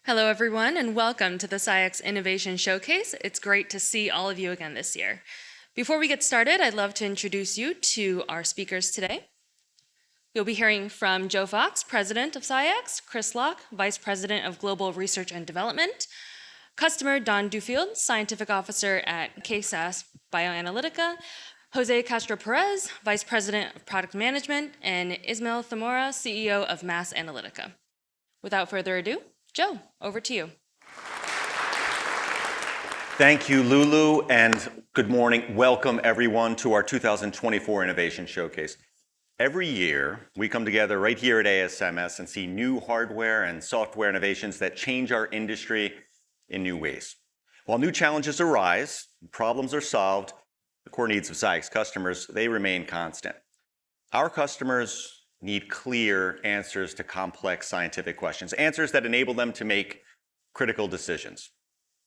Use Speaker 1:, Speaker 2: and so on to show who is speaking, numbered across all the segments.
Speaker 1: Hello, everyone, and welcome to the SCIEX Innovation Showcase. It's great to see all of you again this year. Before we get started, I'd love to introduce you to our speakers today. You'll be hearing from Joe Fox, President of SCIEX, Chris Locke, Vice President of Global Research and Development, customer Don Dufield, Scientific Officer at KSAS Bioanalytica, Jose Castro Perez, Vice President of Product Management, and Ismael Zamora, CEO of Mass Analytica. Without further ado, Joe, over to you.
Speaker 2: Thank you, Lulu, and good morning. Welcome, everyone, to our 2024 Innovation Showcase. Every year, we come together right here at ASMS and see new hardware and software innovations that change our industry in new ways. While new challenges arise, problems are solved, the core needs of SCIEX customers, they remain constant. Our customers need clear answers to complex scientific questions, answers that enable them to make critical decisions.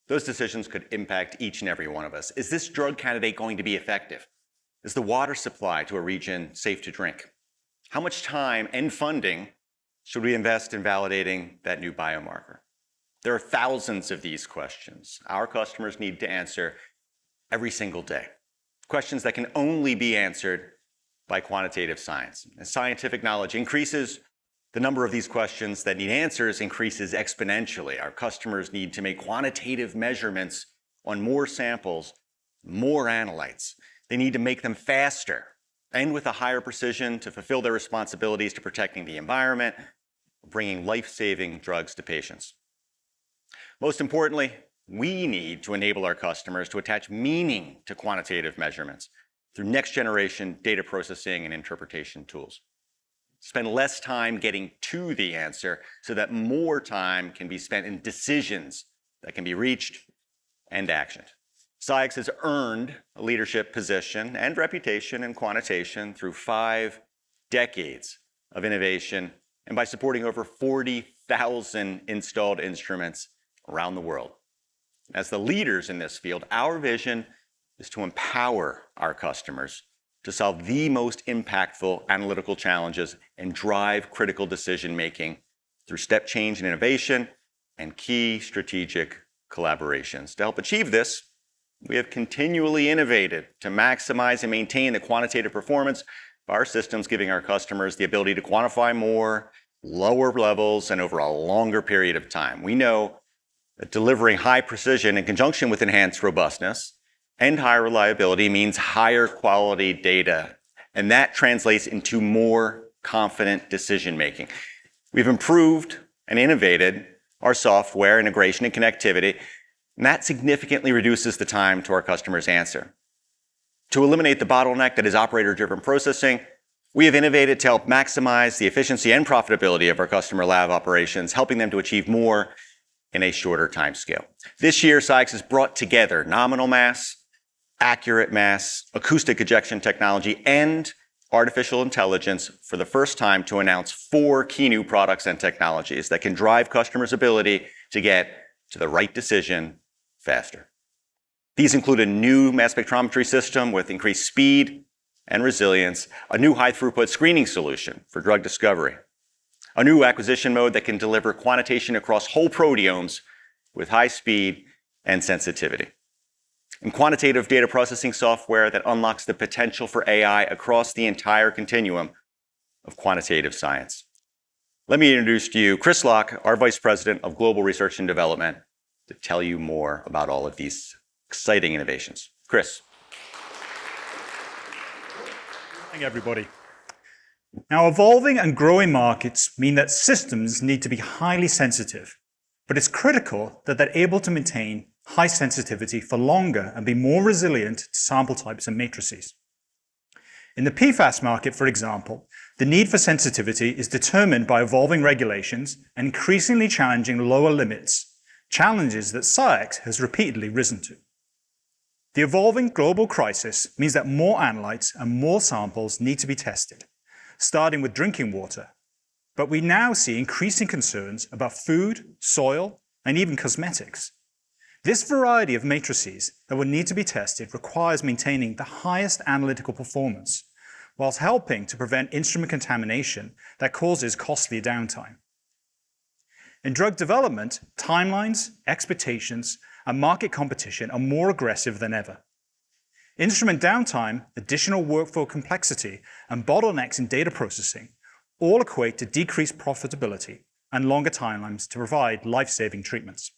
Speaker 2: Those decisions could impact each and every one of us. Is this drug candidate going to be effective? Is the water supply to a region safe to drink? How much time and funding should we invest in validating that new biomarker? There are thousands of these questions our customers need to answer every single day. Questions that can only be answered by quantitative science. As scientific knowledge increases, the number of these questions that need answers increases exponentially. Our customers need to make quantitative measurements on more samples, more analytes. They need to make them faster and with a higher precision to fulfill their responsibilities to protecting the environment, bringing life-saving drugs to patients. Most importantly, we need to enable our customers to attach meaning to quantitative measurements through next-generation data processing and interpretation tools. Spend less time getting to the answer so that more time can be spent in decisions that can be reached and actioned. SCIEX has earned a leadership position and reputation in quantitation through 5 decades of innovation and by supporting over 40,000 installed instruments around the world. As the leaders in this field, our vision is to empower our customers to solve the most impactful analytical challenges and drive critical decision-making through step change and innovation and key strategic collaborations. To help achieve this, we have continually innovated to maximize and maintain the quantitative performance of our systems, giving our customers the ability to quantify more, lower levels, and over a longer period of time. We know that delivering high precision in conjunction with enhanced robustness and higher reliability means higher quality data, and that translates into more confident decision-making. We've improved and innovated our software integration and connectivity, and that significantly reduces the time to our customers' answer. To eliminate the bottleneck that is operator-driven processing, we have innovated to help maximize the efficiency and profitability of our customer lab operations, helping them to achieve more in a shorter time scale. This year, SCIEX has brought together nominal mass, accurate mass, acoustic ejection technology, and artificial intelligence for the first time to announce 4 key new products and technologies that can drive customers' ability to get to the right decision faster. These include a new mass spectrometry system with increased speed and resilience, a new high-throughput screening solution for drug discovery, a new acquisition mode that can deliver quantitation across whole proteomes with high speed and sensitivity, and quantitative data processing software that unlocks the potential for AI across the entire continuum of quantitative science. Let me introduce to you Chris Locke, our Vice President of Global Research and Development, to tell you more about all of these exciting innovations. Chris.
Speaker 3: Good morning, everybody. Now, evolving and growing markets mean that systems need to be highly sensitive, but it's critical that they're able to maintain high sensitivity for longer and be more resilient to sample types and matrices. In the PFAS market, for example, the need for sensitivity is determined by evolving regulations and increasingly challenging lower limits, challenges that SCIEX has repeatedly risen to. The evolving global crisis means that more analytes and more samples need to be tested, starting with drinking water. But we now see increasing concerns about food, soil, and even cosmetics. This variety of matrices that will need to be tested requires maintaining the highest analytical performance, whilst helping to prevent instrument contamination that causes costly downtime. In drug development, timelines, expectations, and market competition are more aggressive than ever. Instrument downtime, additional workflow complexity, and bottlenecks in data processing all equate to decreased profitability and longer timelines to provide life-saving treatments.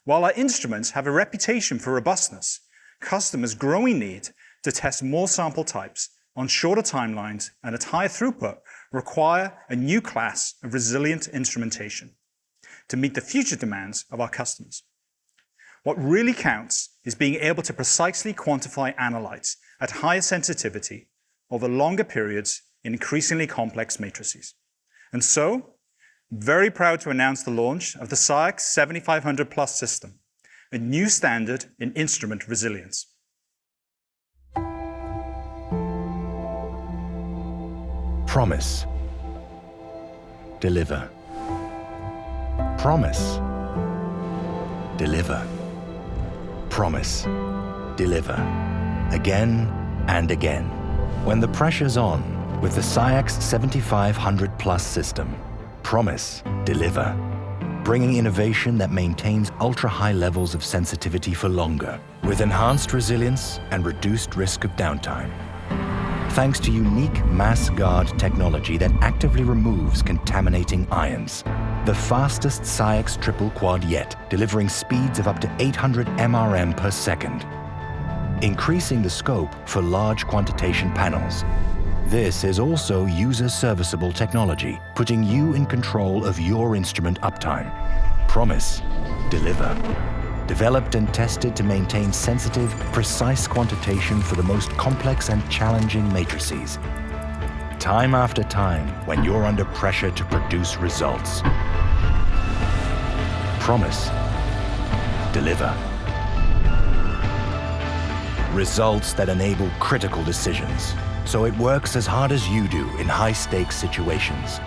Speaker 3: While our instruments have a reputation for robustness, customers' growing need to test more sample types on shorter timelines and at higher throughput require a new class of resilient instrumentation to meet the future demands of our customers. What really counts is being able to precisely quantify analytes at higher sensitivity over longer periods in increasingly complex matrices. And so, very proud to announce the launch of the SCIEX 7500 Plus system, a new standard in instrument resilience.
Speaker 4: Promise. Deliver. Promise. Deliver. Promise. Deliver. Again and again. When the pressure's on with the SCIEX 7500 Plus system, promise, deliver. Bringing innovation that maintains ultra-high levels of sensitivity for longer, with enhanced resilience and reduced risk of downtime. Thanks to unique mass guard technology that actively removes contaminating ions. The fastest SCIEX triple quad yet, delivering speeds of up to 800 MRM per second. Increasing the scope for large quantitation panels. This is also user-serviceable technology, putting you in control of your instrument uptime. Promise, deliver. Developed and tested to maintain sensitive, precise quantitation for the most complex and challenging matrices. Time after time, when you're under pressure to produce results. Promise, deliver. Results that enable critical decisions, so it works as hard as you do in high-stakes situations,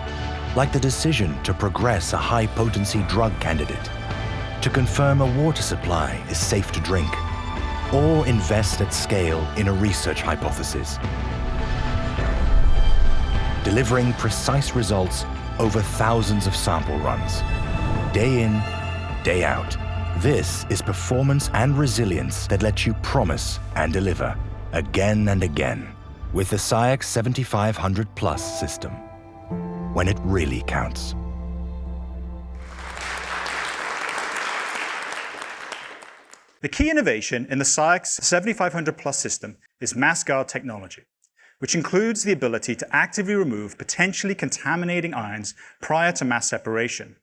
Speaker 4: like the decision to progress a high-potency drug candidate, to confirm a water supply is safe to drink, or invest at scale in a research hypothesis. Delivering precise results over thousands of sample runs, day in, day out. This is performance and resilience that lets you promise and deliver again and again with the SCIEX 7500 Plus system, when it really counts.
Speaker 3: The key innovation in the SCIEX 7500 Plus system is mass guard technology, which includes the ability to actively remove potentially contaminating ions prior to mass separation,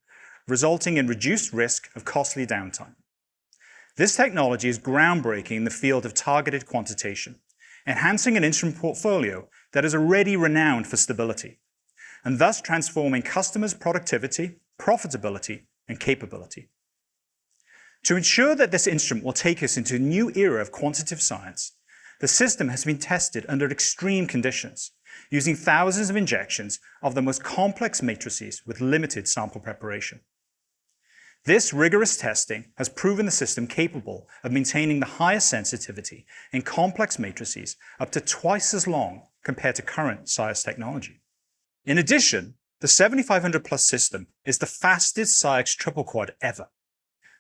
Speaker 3: resulting in reduced risk of costly downtime. This technology is groundbreaking in the field of targeted quantitation, enhancing an instrument portfolio that is already renowned for stability, and thus transforming customers' productivity, profitability, and capability. To ensure that this instrument will take us into a new era of quantitative science, the system has been tested under extreme conditions, using thousands of injections of the most complex matrices with limited sample preparation. This rigorous testing has proven the system capable of maintaining the highest sensitivity in complex matrices up to twice as long compared to current SCIEX technology. In addition, the 7500 Plus system is the fastest SCIEX triple quad ever.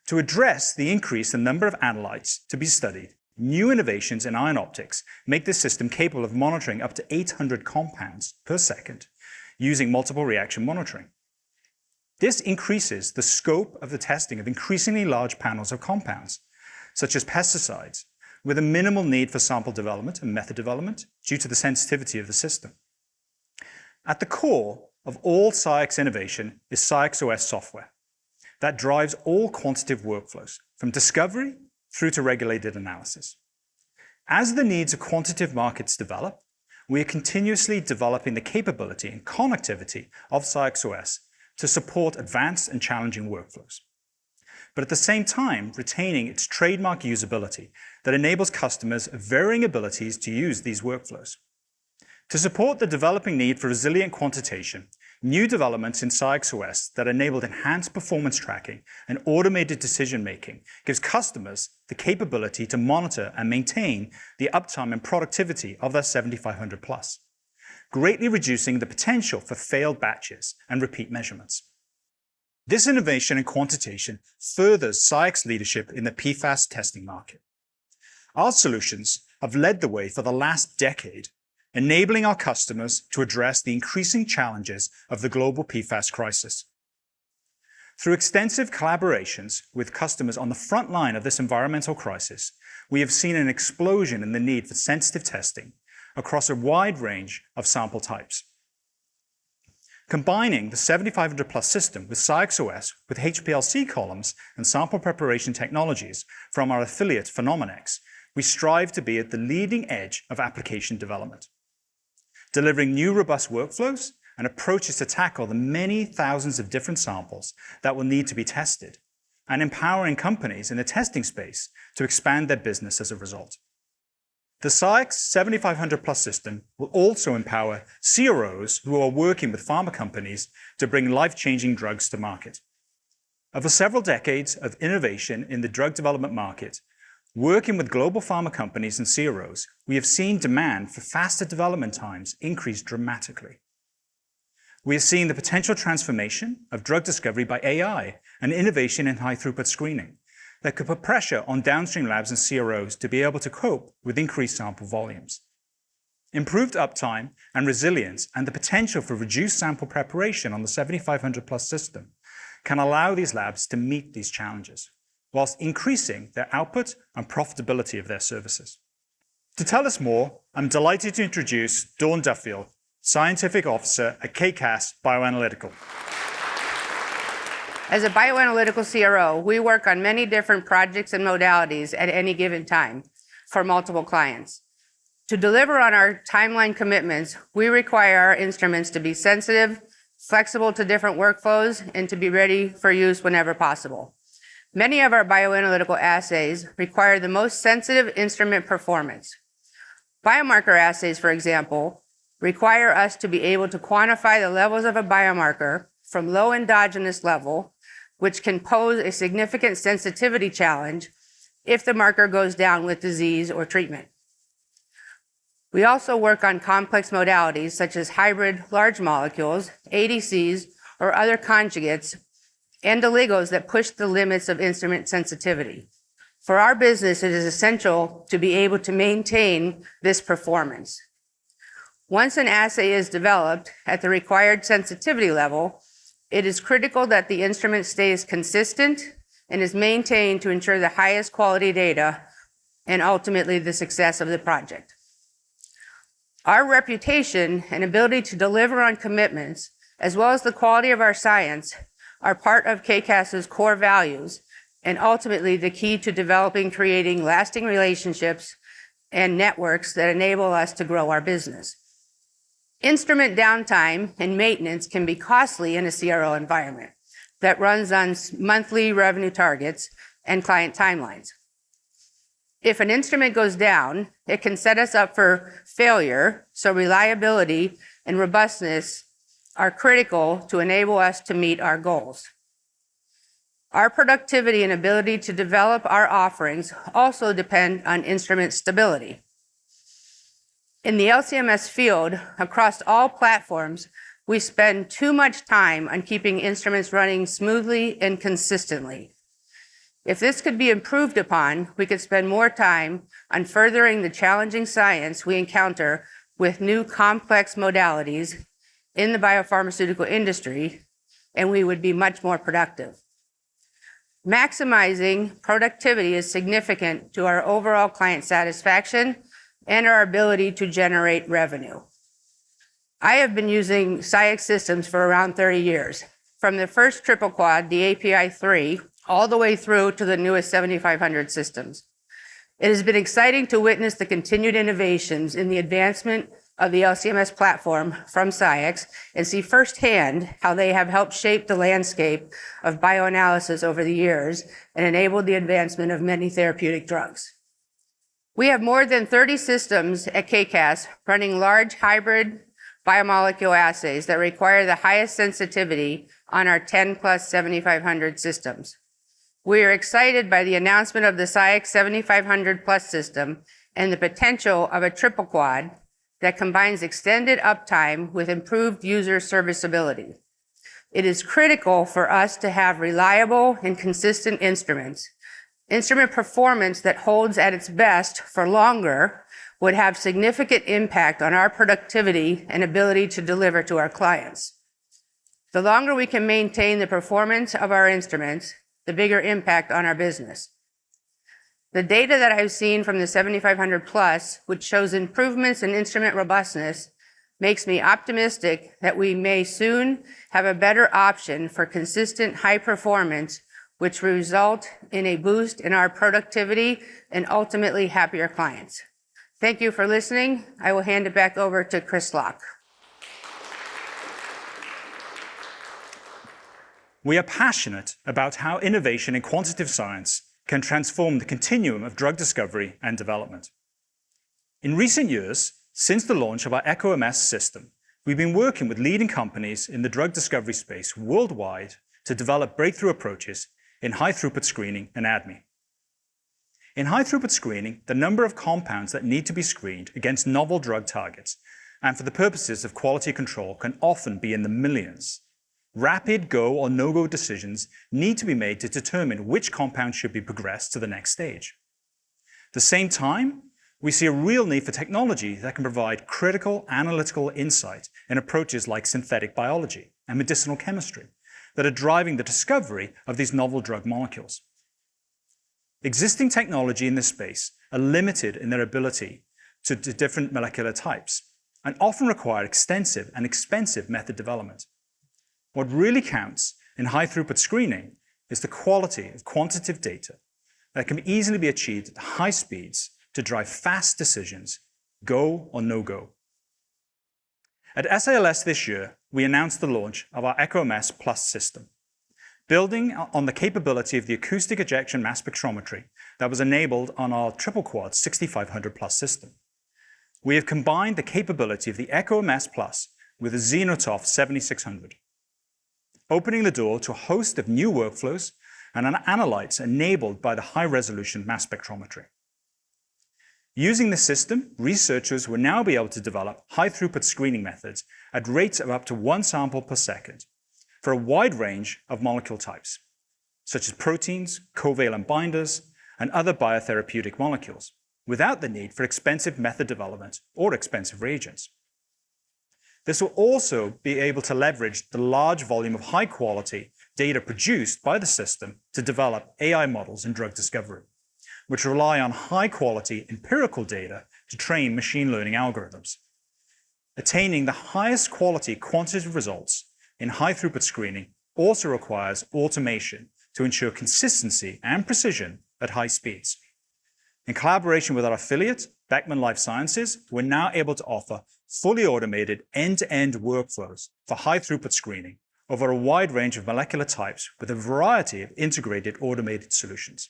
Speaker 3: To address the increase in number of analytes to be studied, new innovations in ion optics make this system capable of monitoring up to 800 compounds per second using multiple reaction monitoring. This increases the scope of the testing of increasingly large panels of compounds, such as pesticides, with a minimal need for sample development and method development due to the sensitivity of the system. At the core of all SCIEX innovation is SCIEX OS software that drives all quantitative workflows, from discovery through to regulated analysis. As the needs of quantitative markets develop, we are continuously developing the capability and connectivity of SCIEX OS to support advanced and challenging workflows, but at the same time retaining its trademark usability that enables customers varying abilities to use these workflows. To support the developing need for resilient quantitation, new developments in SCIEX OS that enabled enhanced performance tracking and automated decision-making gives customers the capability to monitor and maintain the uptime and productivity of their 7500 Plus, greatly reducing the potential for failed batches and repeat measurements. This innovation in quantitation furthers SCIEX leadership in the PFAS testing market. Our solutions have led the way for the last decade, enabling our customers to address the increasing challenges of the global PFAS crisis. Through extensive collaborations with customers on the front line of this environmental crisis, we have seen an explosion in the need for sensitive testing across a wide range of sample types. Combining the 7500 Plus system with SCIEX OS with HPLC columns and sample preparation technologies from our affiliate Phenomenex, we strive to be at the leading edge of application development, delivering new robust workflows and approaches to tackle the many thousands of different samples that will need to be tested, and empowering companies in the testing space to expand their business as a result. The SCIEX 7500 Plus system will also empower CROs who are working with pharma companies to bring life-changing drugs to market. Over several decades of innovation in the drug development market, working with global pharma companies and CROs, we have seen demand for faster development times increase dramatically. We have seen the potential transformation of drug discovery by AI and innovation in high-throughput screening that could put pressure on downstream labs and CROs to be able to cope with increased sample volumes. Improved uptime and resilience and the potential for reduced sample preparation on the 7500 Plus system can allow these labs to meet these challenges, whilst increasing their output and profitability of their services. To tell us more, I'm delighted to introduce Dawn Duffield, Scientific Officer at KCAS Bioanalytical.
Speaker 5: As a bioanalytical CRO, we work on many different projects and modalities at any given time for multiple clients. To deliver on our timeline commitments, we require our instruments to be sensitive, flexible to different workflows, and to be ready for use whenever possible. Many of our bioanalytical assays require the most sensitive instrument performance. Biomarker assays, for example, require us to be able to quantify the levels of a biomarker from low endogenous level, which can pose a significant sensitivity challenge if the marker goes down with disease or treatment. We also work on complex modalities such as hybrid large molecules, ADCs, or other conjugates, and oligos that push the limits of instrument sensitivity. For our business, it is essential to be able to maintain this performance. Once an assay is developed at the required sensitivity level, it is critical that the instrument stays consistent and is maintained to ensure the highest quality data and ultimately the success of the project. Our reputation and ability to deliver on commitments, as well as the quality of our science, are part of KCAS's core values and ultimately the key to developing, creating lasting relationships and networks that enable us to grow our business. Instrument downtime and maintenance can be costly in a CRO environment that runs on monthly revenue targets and client timelines. If an instrument goes down, it can set us up for failure, so reliability and robustness are critical to enable us to meet our goals. Our productivity and ability to develop our offerings also depend on instrument stability. In the LC-MS field, across all platforms, we spend too much time on keeping instruments running smoothly and consistently. If this could be improved upon, we could spend more time on furthering the challenging science we encounter with new complex modalities in the biopharmaceutical industry, and we would be much more productive. Maximizing productivity is significant to our overall client satisfaction and our ability to generate revenue. I have been using SCIEX systems for around 30 years, from the first triple quad, the API 3, all the way through to the newest 7500 systems. It has been exciting to witness the continued innovations in the advancement of the LC-MS platform from SCIEX and see firsthand how they have helped shape the landscape of bioanalysis over the years and enabled the advancement of many therapeutic drugs. We have more than 30 systems at KCAS running large hybrid biomolecule assays that require the highest sensitivity on our 10 plus 7500 systems. We are excited by the announcement of the SCIEX 7500 Plus system and the potential of a triple quad that combines extended uptime with improved user serviceability. It is critical for us to have reliable and consistent instruments. Instrument performance that holds at its best for longer would have significant impact on our productivity and ability to deliver to our clients. The longer we can maintain the performance of our instruments, the bigger impact on our business. The data that I've seen from the 7500 plus, which shows improvements in instrument robustness, makes me optimistic that we may soon have a better option for consistent high performance, which will result in a boost in our productivity and ultimately happier clients. Thank you for listening. I will hand it back over to Chris Locke.
Speaker 3: We are passionate about how innovation in quantitative science can transform the continuum of drug discovery and development. In recent years, since the launch of our ASMS system, we've been working with leading companies in the drug discovery space worldwide to develop breakthrough approaches in high-throughput screening and ADME. In high-throughput screening, the number of compounds that need to be screened against novel drug targets and for the purposes of quality control can often be in the millions. Rapid go or no-go decisions need to be made to determine which compound should be progressed to the next stage. At the same time, we see a real need for technology that can provide critical analytical insight in approaches like synthetic biology and medicinal chemistry that are driving the discovery of these novel drug molecules. Existing technology in this space are limited in their ability to different molecular types and often require extensive and expensive method development. What really counts in high-throughput screening is the quality of quantitative data that can easily be achieved at high speeds to drive fast decisions, go or no go. At SILS this year, we announced the launch of our ASMS Plus system, building on the capability of the acoustic ejection mass spectrometry that was enabled on our triple quad 6500 Plus system. We have combined the capability of the ASMS Plus with the Xenotoph 7600, opening the door to a host of new workflows and analytes enabled by the high-resolution mass spectrometry. Using this system, researchers will now be able to develop high-throughput screening methods at rates of up to 1 sample per second for a wide range of molecule types, such as proteins, covalent binders, and other biotherapeutic molecules, without the need for expensive method development or expensive reagents. This will also be able to leverage the large volume of high-quality data produced by the system to develop AI models in drug discovery, which rely on high-quality empirical data to train machine learning algorithms. Attaining the highest quality quantitative results in high-throughput screening also requires automation to ensure consistency and precision at high speeds. In collaboration with our affiliate, Beckman Life Sciences, we're now able to offer fully automated end-to-end workflows for high-throughput screening over a wide range of molecular types with a variety of integrated automated solutions.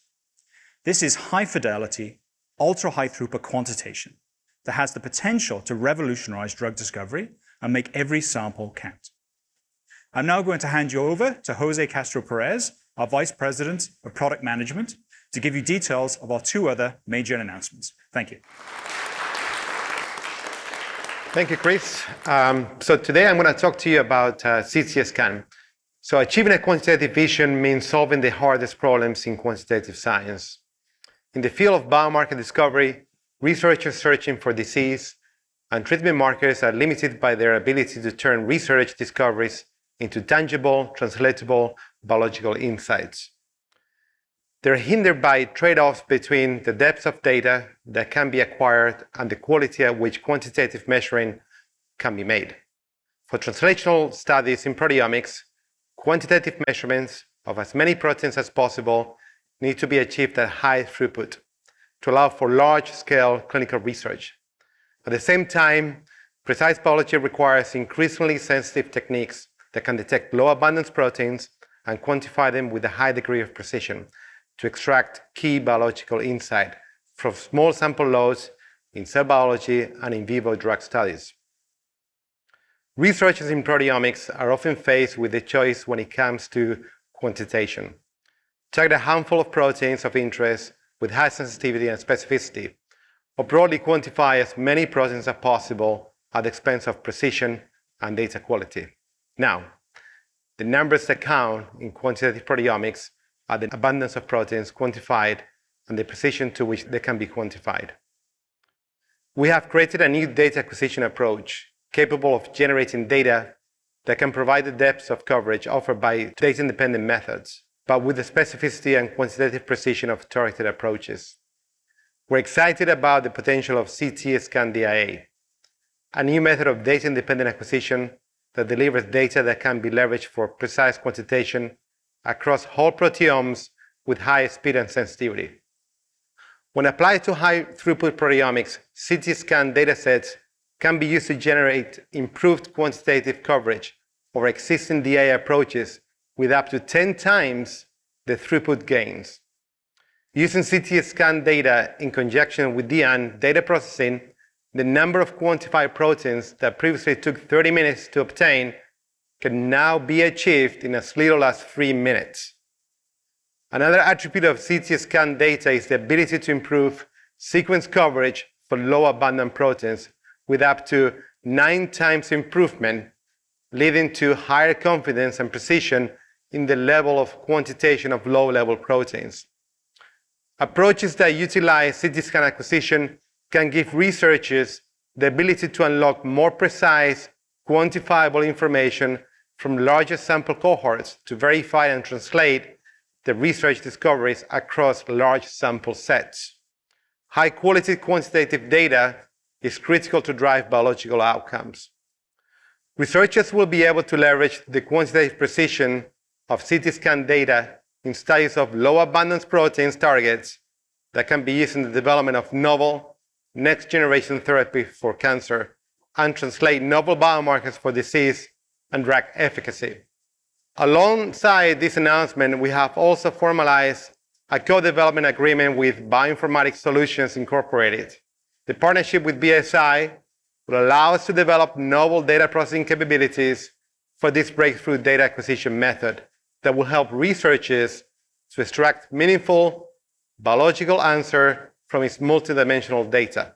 Speaker 3: This is high-fidelity, ultra-high-throughput quantitation that has the potential to revolutionize drug discovery and make every sample count. I'm now going to hand you over to Jose Castro Perez, our Vice President of Product Management, to give you details of our 2 other major announcements. Thank you.
Speaker 6: Thank you, Chris. So today I'm going to talk to you about CT-scan. So achieving a quantitative vision means solving the hardest problems in quantitative science. In the field of biomarker discovery, researchers searching for disease and treatment markers are limited by their ability to turn research discoveries into tangible, translatable biological insights. They're hindered by trade-offs between the depth of data that can be acquired and the quality at which quantitative measuring can be made. For translational studies in proteomics, quantitative measurements of as many proteins as possible need to be achieved at high throughput to allow for large-scale clinical research. At the same time, precise biology requires increasingly sensitive techniques that can detect low-abundance proteins and quantify them with a high degree of precision to extract key biological insight from small sample loads in cell biology and in vivo drug studies. Researchers in proteomics are often faced with the choice when it comes to quantitation. Target a handful of proteins of interest with high sensitivity and specificity, or broadly quantify as many proteins as possible at the expense of precision and data quality. Now, The numbers that count in quantitative proteomics are the abundance of proteins quantified and the precision to which they can be quantified. We have created a new data acquisition approach capable of generating data that can provide the depth of coverage offered by data-independent methods, but with the specificity and quantitative precision of targeted approaches. We're excited about the potential of CT-scan DIA, a new method of data-independent acquisition that delivers data that can be leveraged for precise quantitation across whole proteomes with high speed and sensitivity. When applied to high-throughput proteomics, CT-scan datasets can be used to generate improved quantitative coverage over existing DIA approaches with up to 10 times the throughput gains. Using CT-scan data in conjunction with data processing, the number of quantified proteins that previously took 30 minutes to obtain can now be achieved in as little as 3 minutes. Another attribute of CT-scan data is the ability to improve sequence coverage for low abundant proteins with up to 9 times improvement, leading to higher confidence and precision in the level of quantitation of low-level proteins. Approaches that utilize CT-scan acquisition can give researchers the ability to unlock more precise, quantifiable information from larger sample cohorts to verify and translate the research discoveries across large sample sets. High-quality quantitative data is critical to drive biological outcomes. Researchers will be able to leverage the quantitative precision of CT-scan data in studies of low-abundance proteins targets that can be used in the development of novel, next-generation therapy for cancer and translate novel biomarkers for disease and drug efficacy. Alongside this announcement, we have also formalized a co-development agreement with Bioinformatics Solutions Incorporated. The partnership with BSI will allow us to develop novel data processing capabilities for this breakthrough data acquisition method that will help researchers to extract meaningful biological answer from its multidimensional data.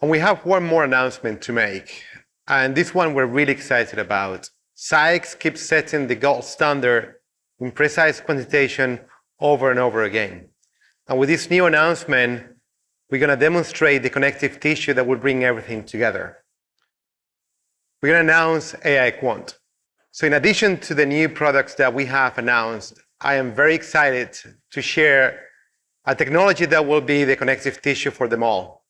Speaker 6: And we have one more announcement to make, and this one we're really excited about. SCIEX keeps setting the gold standard in precise quantitation over and over again. And with this new announcement, we're going to demonstrate the connective tissue that will bring everything together. We're going to announce AI Quant. So in addition to the new products that we have announced, I am very excited to share a technology that will be the connective tissue for them all.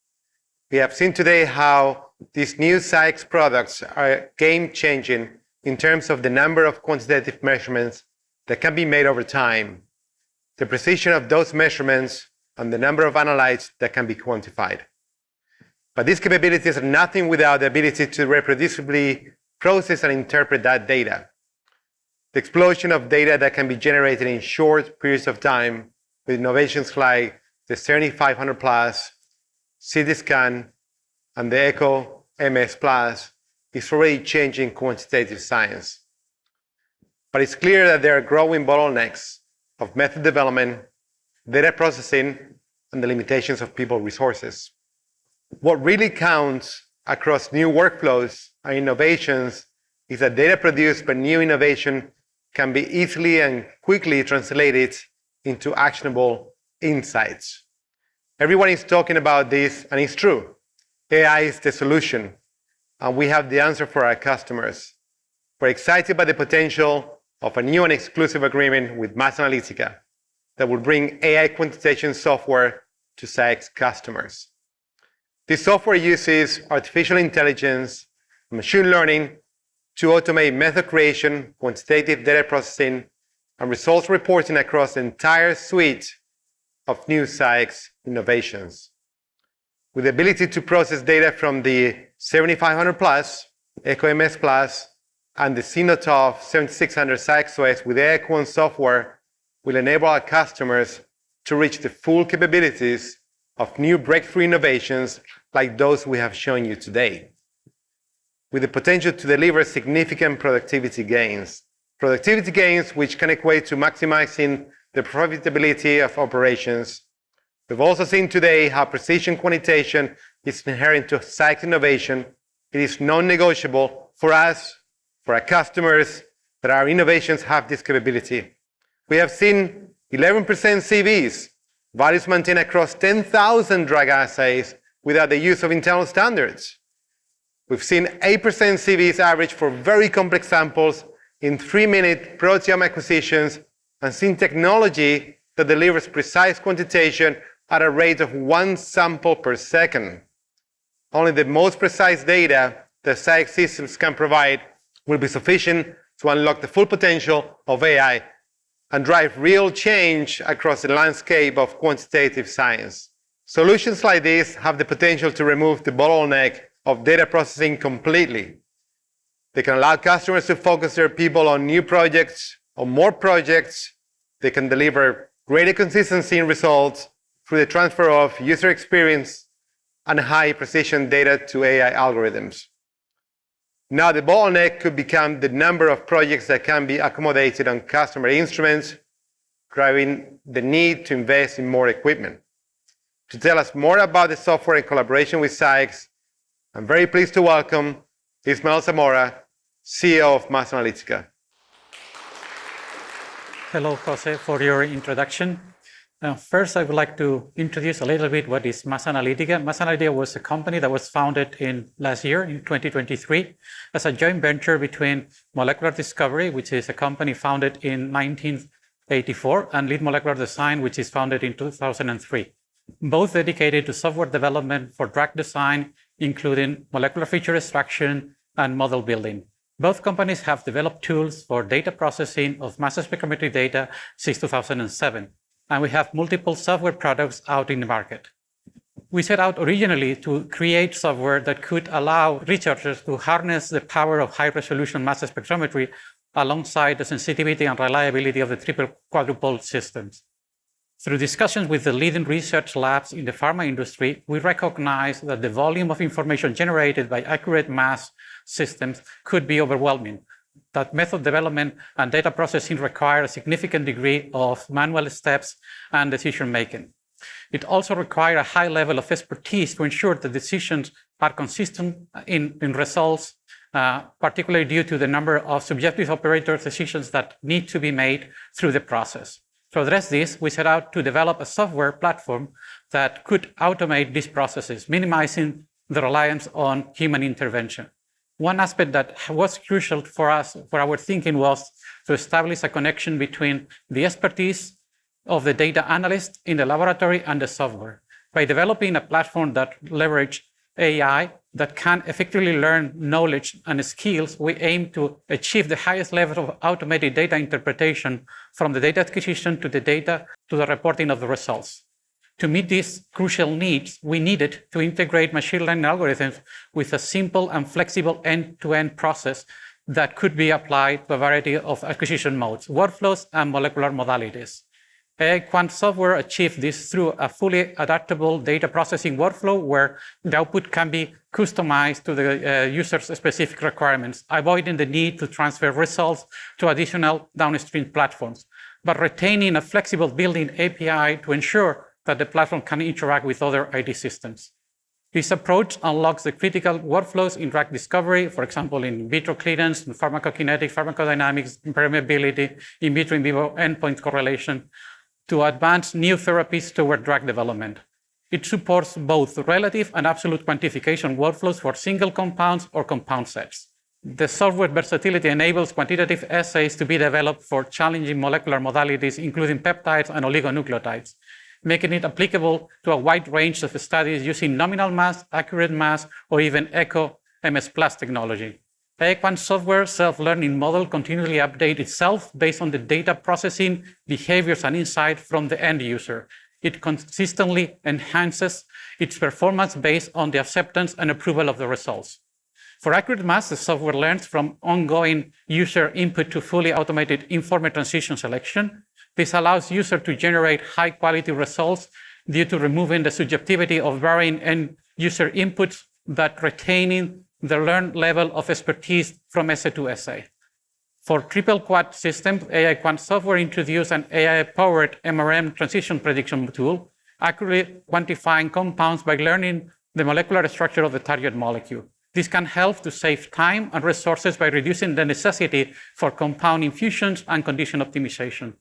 Speaker 6: We have seen today how these new SCIEX products are game-changing in terms of the number of quantitative measurements that can be made over time, the precision of those measurements, and the number of analytes that can be quantified. But these capabilities are nothing without the ability to reproducibly process and interpret that data. The explosion of data that can be generated in short periods of time with innovations like the 7500 Plus, CT-scan, and the Echo MS Plus is already changing quantitative science. But it's clear that there are growing bottlenecks of method development, data processing, and the limitations of people resources. What really counts across new workflows and innovations is that data produced by new innovation can be easily and quickly translated into actionable insights. Everyone is talking about this, and it's true. AI is the solution, and we have the answer for our customers. We're excited by the potential of a new and exclusive agreement with Mass Analytica that will bring AI quantitation software to SCIEX customers. This software uses artificial intelligence and machine learning to automate method creation, quantitative data processing, and results reporting across the entire suite of new SCIEX innovations. With the ability to process data from the 7500 Plus, Echo MS Plus, and the Zenotov 7600 SCIEX OS with AI Quant software will enable our customers to reach the full capabilities of new breakthrough innovations like those we have shown you today, with the potential to deliver significant productivity gains which can equate to maximizing the profitability of operations. We've also seen today how precision quantitation is inherent to SCIEX innovation. It is non-negotiable for us, for our customers, that our innovations have this capability. We have seen 11% CVs, values maintained across 10,000 drug assays without the use of internal standards. We've seen 8% CVs average for very complex samples in 3-minute proteome acquisitions, and seen technology that delivers precise quantitation at a rate of 1 sample per second. Only the most precise data that SCIEX systems can provide will be sufficient to unlock the full potential of AI and drive real change across the landscape of quantitative science. Solutions like this have the potential to remove the bottleneck of data processing completely. They can allow customers to focus their people on new projects, on more projects. They can deliver greater consistency in results through the transfer of user experience and high precision data to AI algorithms. Now the bottleneck could become the number of projects that can be accommodated on customer instruments, driving the need to invest in more equipment. To tell us more about the software in collaboration with SCIEX, I'm very pleased to welcome Ismael Zamora, CEO of Mass Analytica.
Speaker 7: Hello, Jose, for your introduction. First, I would like to introduce a little bit what is Mass Analytica. Mass Analytica was a company that was founded last year, in 2023, as a joint venture between Molecular Discovery, which is a company founded in 1984, and Lead Molecular Design, which is founded in 2003. Both dedicated to software development for drug design, including molecular feature extraction and model building. Both companies have developed tools for data processing of mass spectrometry data since 2007. And we have multiple software products out in the market. We set out originally to create software that could allow researchers to harness the power of high-resolution mass spectrometry alongside the sensitivity and reliability of the triple quadruple systems. Through discussions with the leading research labs in the pharma industry, we recognized that the volume of information generated by accurate mass systems could be overwhelming, that method development and data processing require a significant degree of manual steps and decision-making. It also requires a high level of expertise to ensure that decisions are consistent in results, particularly due to the number of subjective operator decisions that need to be made through the process. To address this, we set out to develop a software platform that could automate these processes, minimizing the reliance on human intervention. One aspect that was crucial for us, for our thinking, was to establish a connection between the expertise of the data analyst in the laboratory and the software. By developing a platform that leverages AI that can effectively learn knowledge and skills, we aim to achieve the highest level of automated data interpretation from the data acquisition to the data to the reporting of the results. To meet these crucial needs, we needed to integrate machine learning algorithms with a simple and flexible end-to-end process that could be applied to a variety of acquisition modes, workflows, and molecular modalities. Quant software achieved this through a fully adaptable data processing workflow where the output can be customized to the user's specific requirements, avoiding the need to transfer results to additional downstream platforms, but retaining a flexible built-in API to ensure that the platform can interact with other IT systems. This approach unlocks the critical workflows in drug discovery, for example, in vitro clearance, pharmacokinetics, pharmacodynamics, permeability, in vitro in vivo endpoint correlation, to advance new therapies toward drug development. It supports both relative and absolute quantification workflows for single compounds or compound sets. The software versatility enables quantitative assays to be developed for challenging molecular modalities, including peptides and oligonucleotides, making it applicable to a wide range of studies using nominal mass, accurate mass, or even echo-MS Plus technology. Quant software self-learning model continually updates itself based on the data processing, behaviors, and insight from the end user. It consistently enhances its performance based on the acceptance and approval of the results. For accurate mass, the software learns from ongoing user input to fully automated informed transition selection. This allows users to generate high-quality results due to removing the subjectivity of varying end user inputs, but retaining the learned level of expertise from essay to essay. For triple quad systems, AI Quant software introduced an AI-powered MRM transition prediction tool, accurately quantifying compounds by learning the molecular structure of the target molecule. This can help to save time and resources by reducing the necessity for compound infusions and condition optimization.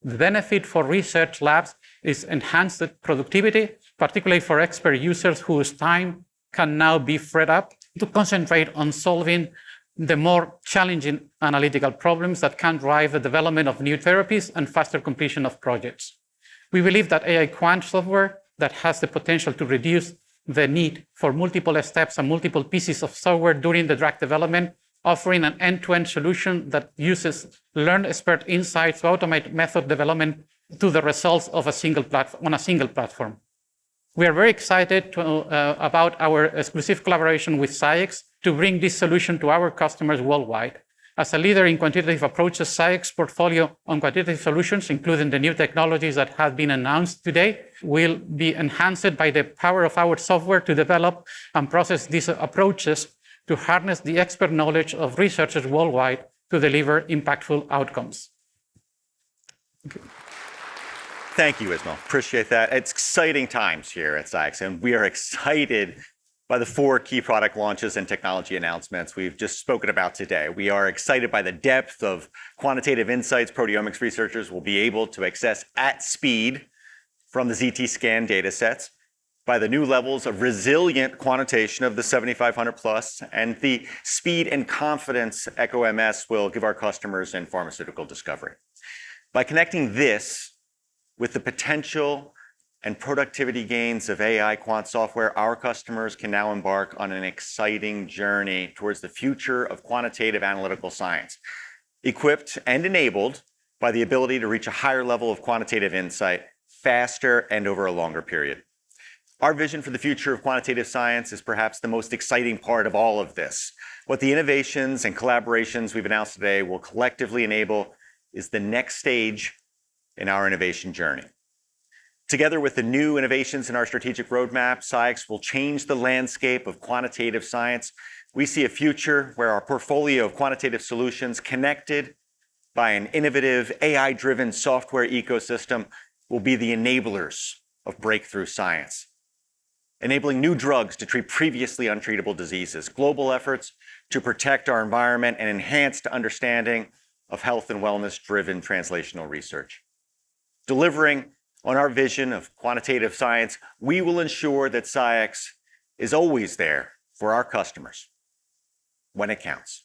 Speaker 7: The benefit for research labs is enhanced productivity, particularly for expert users whose time can now be freed up to concentrate on solving the more challenging analytical problems that can drive the development of new therapies and faster completion of projects. We believe that AI quant software that has the potential to reduce the need for multiple steps and multiple pieces of software during the drug development, offering an end-to-end solution that uses learned expert insights to automate method development to the results of a single platform. We are very excited about our exclusive collaboration with SCIEX to bring this solution to our customers worldwide. As a leader in quantitative approaches, SCIEX portfolio on quantitative solutions, including the new technologies that have been announced today, will be enhanced by the power of our software to develop and process these approaches to harness the expert knowledge of researchers worldwide to deliver impactful outcomes.
Speaker 2: Thank you, Ismail. Appreciate that. It's exciting times here at SCIEX, and we are excited by the 4 key product launches and technology announcements we've just spoken about today. We are excited by the depth of quantitative insights proteomics researchers will be able to access at speed from the ZT-SCAN datasets, by the new levels of resilient quantitation of the 7500 plus, and the speed and confidence ECHO-MS will give our customers in pharmaceutical discovery. By connecting this with the potential and productivity gains of AI quant software, our customers can now embark on an exciting journey towards the future of quantitative analytical science, equipped and enabled by the ability to reach a higher level of quantitative insight faster and over a longer period. Our vision for the future of quantitative science is perhaps the most exciting part of all of this. What the innovations and collaborations we've announced today will collectively enable is the next stage in our innovation journey. Together with the new innovations in our strategic roadmap, SCIEX will change the landscape of quantitative science. We see a future where our portfolio of quantitative solutions, connected by an innovative AI-driven software ecosystem, will be the enablers of breakthrough science, enabling new drugs to treat previously untreatable diseases, global efforts to protect our environment, and enhanced understanding of health and wellness-driven translational research. Delivering on our vision of quantitative science, we will ensure that SCIEX is always there for our customers when it counts.